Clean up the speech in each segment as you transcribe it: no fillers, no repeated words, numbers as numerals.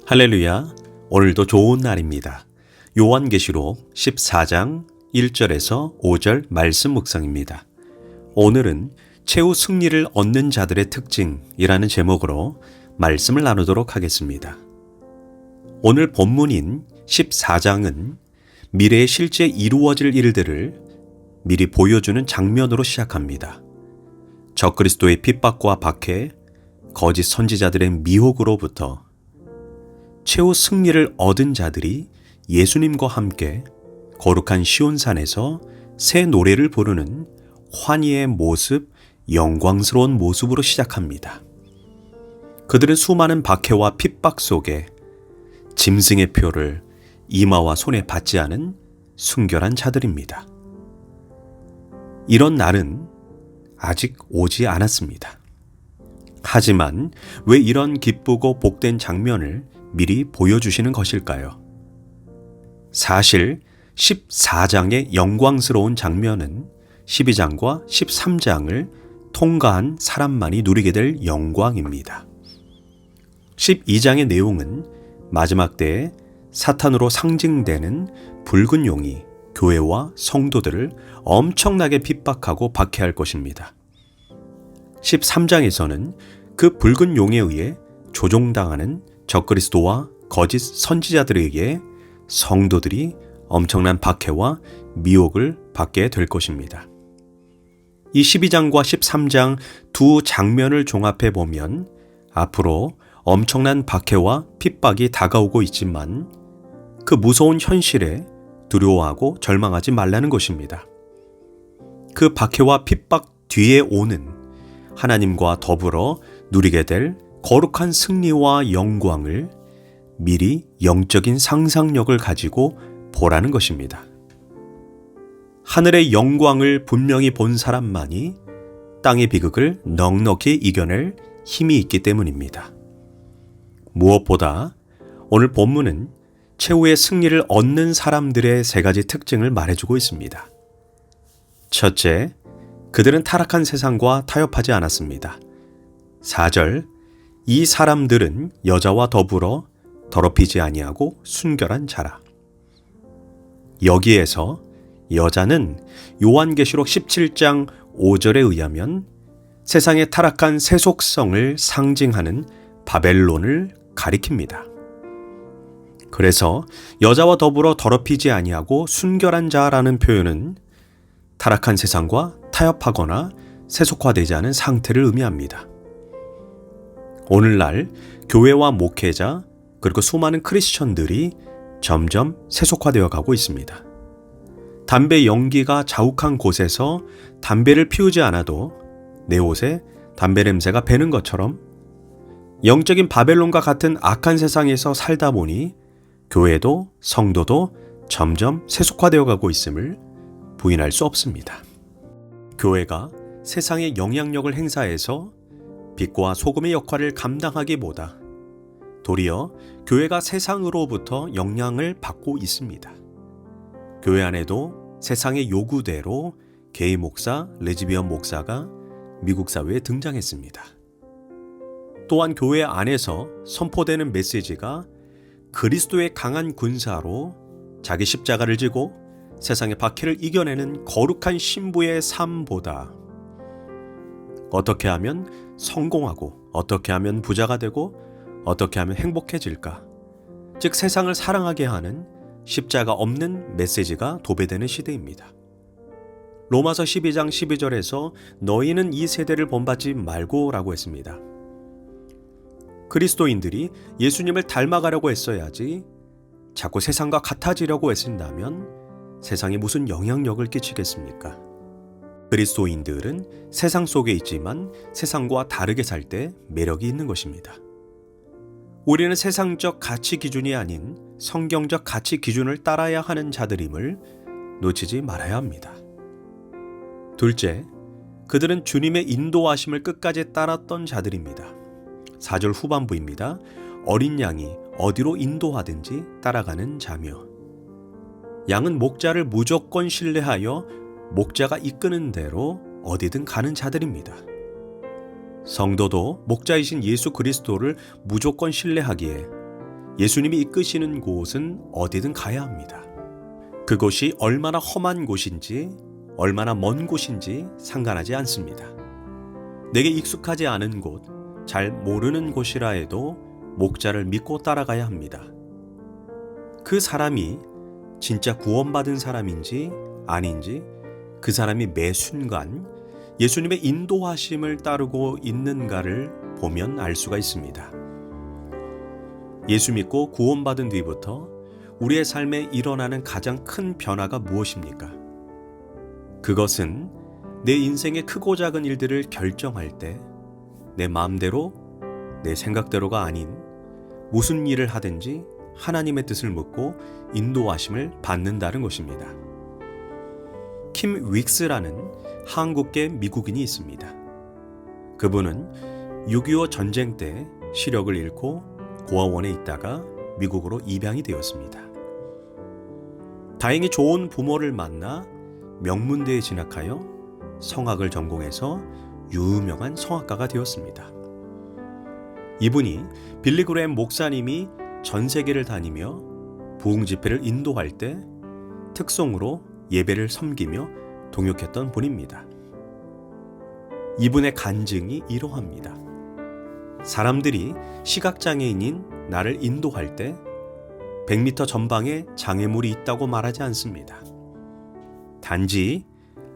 할렐루야, 오늘도 좋은 날입니다. 요한계시록 14장 1절에서 5절 말씀 묵상입니다. 오늘은 최후 승리를 얻는 자들의 특징이라는 제목으로 말씀을 나누도록 하겠습니다. 오늘 본문인 14장은 미래에 실제 이루어질 일들을 미리 보여주는 장면으로 시작합니다. 적그리스도의 핍박과 박해, 거짓 선지자들의 미혹으로부터 최후 승리를 얻은 자들이 예수님과 함께 거룩한 시온산에서 새 노래를 부르는 환희의 모습, 영광스러운 모습으로 시작합니다. 그들은 수많은 박해와 핍박 속에 짐승의 표를 이마와 손에 받지 않은 순결한 자들입니다. 이런 날은 아직 오지 않았습니다. 하지만 왜 이런 기쁘고 복된 장면을 미리 보여주시는 것일까요? 사실 14장의 영광스러운 장면은 12장과 13장을 통과한 사람만이 누리게 될 영광입니다. 12장의 내용은 마지막 때에 사탄으로 상징되는 붉은 용이 교회와 성도들을 엄청나게 핍박하고 박해할 것입니다. 13장에서는 그 붉은 용에 의해 조종당하는 적그리스도와 거짓 선지자들에 의해 성도들이 엄청난 박해와 미혹을 받게 될 것입니다. 이 12장과 13장 두 장면을 종합해 보면 앞으로 엄청난 박해와 핍박이 다가오고 있지만 그 무서운 현실에 두려워하고 절망하지 말라는 것입니다. 그 박해와 핍박 뒤에 오는 하나님과 더불어 누리게 될 거룩한 승리와 영광을 미리 영적인 상상력을 가지고 보라는 것입니다. 하늘의 영광을 분명히 본 사람만이 땅의 비극을 넉넉히 이겨낼 힘이 있기 때문입니다. 무엇보다 오늘 본문은 최후의 승리를 얻는 사람들의 세 가지 특징을 말해주고 있습니다. 첫째, 그들은 타락한 세상과 타협하지 않았습니다. 4절, 이 사람들은 여자와 더불어 더럽히지 아니하고 순결한 자라. 여기에서 여자는 요한계시록 17장 5절에 의하면 세상의 타락한 세속성을 상징하는 바벨론을 가리킵니다. 그래서 여자와 더불어 더럽히지 아니하고 순결한 자라는 표현은 타락한 세상과 타협하거나 세속화되지 않은 상태를 의미합니다. 오늘날 교회와 목회자 그리고 수많은 크리스천들이 점점 세속화되어 가고 있습니다. 담배 연기가 자욱한 곳에서 담배를 피우지 않아도 내 옷에 담배 냄새가 배는 것처럼 영적인 바벨론과 같은 악한 세상에서 살다 보니 교회도 성도도 점점 세속화되어 가고 있음을 부인할 수 없습니다. 교회가 세상에 영향력을 행사해서 빛과 소금의 역할을 감당하기보다 도리어 교회가 세상으로부터 영향을 받고 있습니다. 교회 안에도 세상의 요구대로 게이 목사, 레즈비언 목사가 미국 사회에 등장했습니다. 또한 교회 안에서 선포되는 메시지가 그리스도의 강한 군사로 자기 십자가를 지고 세상의 박해를 이겨내는 거룩한 신부의 삶보다 어떻게 하면 성공하고 어떻게 하면 부자가 되고 어떻게 하면 행복해질까? 즉 세상을 사랑하게 하는 십자가 없는 메시지가 도배되는 시대입니다. 로마서 12장 12절에서 너희는 이 세대를 본받지 말고 라고 했습니다. 그리스도인들이 예수님을 닮아가려고 했어야지 자꾸 세상과 같아지려고 애쓴다면 세상에 무슨 영향력을 끼치겠습니까? 그리스도인들은 세상 속에 있지만 세상과 다르게 살 때 매력이 있는 것입니다. 우리는 세상적 가치 기준이 아닌 성경적 가치 기준을 따라야 하는 자들임을 놓치지 말아야 합니다. 둘째, 그들은 주님의 인도하심을 끝까지 따랐던 자들입니다. 4절 후반부입니다. 어린 양이 어디로 인도하든지 따라가는 자며 양은 목자를 무조건 신뢰하여 목자가 이끄는 대로 어디든 가는 자들입니다. 성도도 목자이신 예수 그리스도를 무조건 신뢰하기에 예수님이 이끄시는 곳은 어디든 가야 합니다. 그곳이 얼마나 험한 곳인지, 얼마나 먼 곳인지 상관하지 않습니다. 내게 익숙하지 않은 곳, 잘 모르는 곳이라 해도 목자를 믿고 따라가야 합니다. 그 사람이 진짜 구원받은 사람인지 아닌지 그 사람이 매 순간 예수님의 인도하심을 따르고 있는가를 보면 알 수가 있습니다. 예수 믿고 구원받은 뒤부터 우리의 삶에 일어나는 가장 큰 변화가 무엇입니까? 그것은 내 인생의 크고 작은 일들을 결정할 때 내 마음대로, 내 생각대로가 아닌 무슨 일을 하든지 하나님의 뜻을 묻고 인도하심을 받는다는 것입니다. 킴 윅스라는 한국계 미국인이 있습니다. 그분은 6.25 전쟁 때 시력을 잃고 고아원에 있다가 미국으로 입양이 되었습니다. 다행히 좋은 부모를 만나 명문대에 진학하여 성악을 전공해서 유명한 성악가가 되었습니다. 이분이 빌리 그레엄 목사님이 전 세계를 다니며 부흥 집회를 인도할 때 특송으로 예배를 섬기며 동역했던 분입니다. 이분의 간증이 이러합니다. 사람들이 시각장애인인 나를 인도할 때 100m 전방에 장애물이 있다고 말하지 않습니다. 단지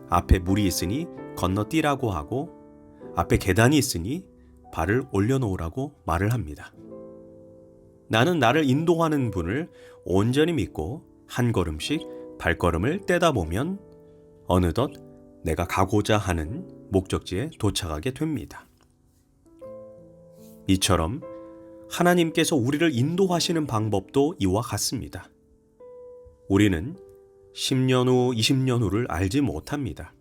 앞에 물이 있으니 건너뛰라고 하고 앞에 계단이 있으니 발을 올려놓으라고 말을 합니다. 나는 나를 인도하는 분을 온전히 믿고 한 걸음씩 발걸음을 떼다 보면 어느덧 내가 가고자 하는 목적지에 도착하게 됩니다. 이처럼 하나님께서 우리를 인도하시는 방법도 이와 같습니다. 우리는 10년 후, 20년 후를 알지 못합니다.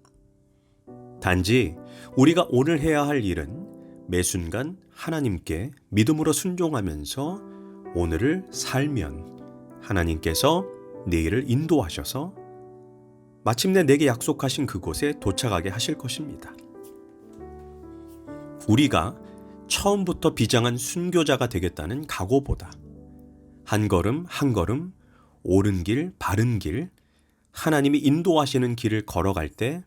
단지 우리가 오늘 해야 할 일은 매 순간 하나님께 믿음으로 순종하면서 오늘을 살면 하나님께서 내일을 인도하셔서 마침내 내게 약속하신 그곳에 도착하게 하실 것입니다. 우리가 처음부터 비장한 순교자가 되겠다는 각오보다 한 걸음 한 걸음 옳은 길, 바른 길, 하나님이 인도하시는 길을 걸어갈 때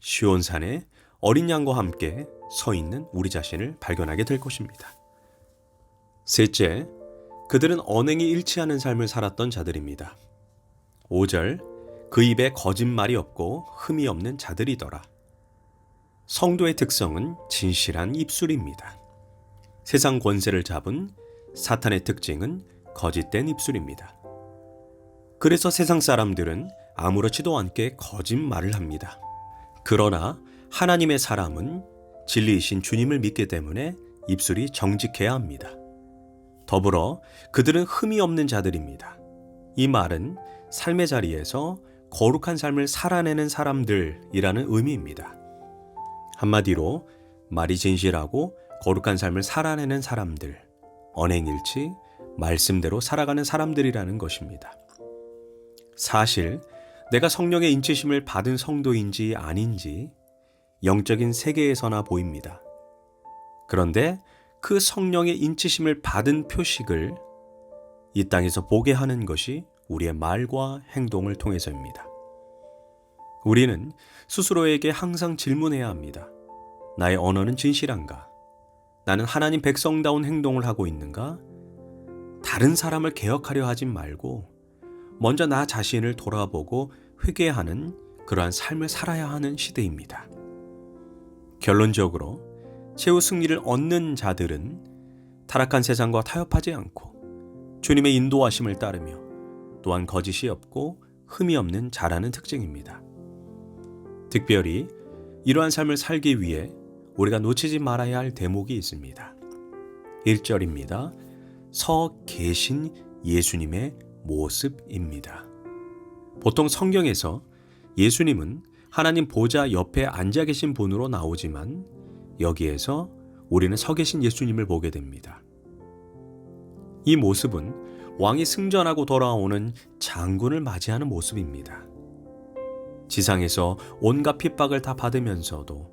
시온산에 어린 양과 함께 서 있는 우리 자신을 발견하게 될 것입니다. 셋째, 그들은 언행이 일치하는 삶을 살았던 자들입니다. 5절, 그 입에 거짓말이 없고 흠이 없는 자들이더라. 성도의 특성은 진실한 입술입니다. 세상 권세를 잡은 사탄의 특징은 거짓된 입술입니다. 그래서 세상 사람들은 아무렇지도 않게 거짓말을 합니다. 그러나 하나님의 사람은 진리이신 주님을 믿기 때문에 입술이 정직해야 합니다. 더불어 그들은 흠이 없는 자들입니다. 이 말은 삶의 자리에서 거룩한 삶을 살아내는 사람들이라는 의미입니다. 한마디로 말이 진실하고 거룩한 삶을 살아내는 사람들, 언행일치, 말씀대로 살아가는 사람들이라는 것입니다. 사실 내가 성령의 인치심을 받은 성도인지 아닌지 영적인 세계에서나 보입니다. 그런데 그 성령의 인치심을 받은 표식을 이 땅에서 보게 하는 것이 우리의 말과 행동을 통해서입니다. 우리는 스스로에게 항상 질문해야 합니다. 나의 언어는 진실한가? 나는 하나님 백성다운 행동을 하고 있는가? 다른 사람을 개혁하려 하지 말고 먼저 나 자신을 돌아보고 회개하는 그러한 삶을 살아야 하는 시대입니다. 결론적으로 최후 승리를 얻는 자들은 타락한 세상과 타협하지 않고 주님의 인도하심을 따르며 또한 거짓이 없고 흠이 없는 자라는 특징입니다. 특별히 이러한 삶을 살기 위해 우리가 놓치지 말아야 할 대목이 있습니다. 1절입니다. 서 계신 예수님의 모습입니다. 보통 성경에서 예수님은 하나님 보좌 옆에 앉아 계신 분으로 나오지만 여기에서 우리는 서 계신 예수님을 보게 됩니다. 이 모습은 왕이 승전하고 돌아오는 장군을 맞이하는 모습입니다. 지상에서 온갖 핍박을 다 받으면서도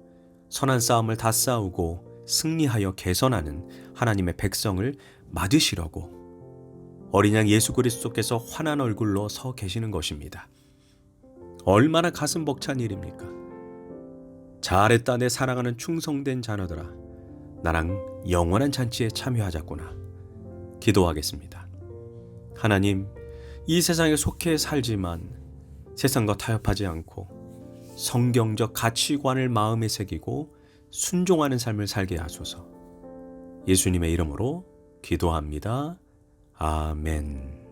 선한 싸움을 다 싸우고 승리하여 개선하는 하나님의 백성을 맞으시려고 어린 양 예수 그리스도께서 환한 얼굴로 서 계시는 것입니다. 얼마나 가슴 벅찬 일입니까? 잘했다 내 사랑하는 충성된 자녀들아, 나랑 영원한 잔치에 참여하자꾸나. 기도하겠습니다. 하나님, 이 세상에 속해 살지만 세상과 타협하지 않고 성경적 가치관을 마음에 새기고 순종하는 삶을 살게 하소서. 예수님의 이름으로 기도합니다. 아멘.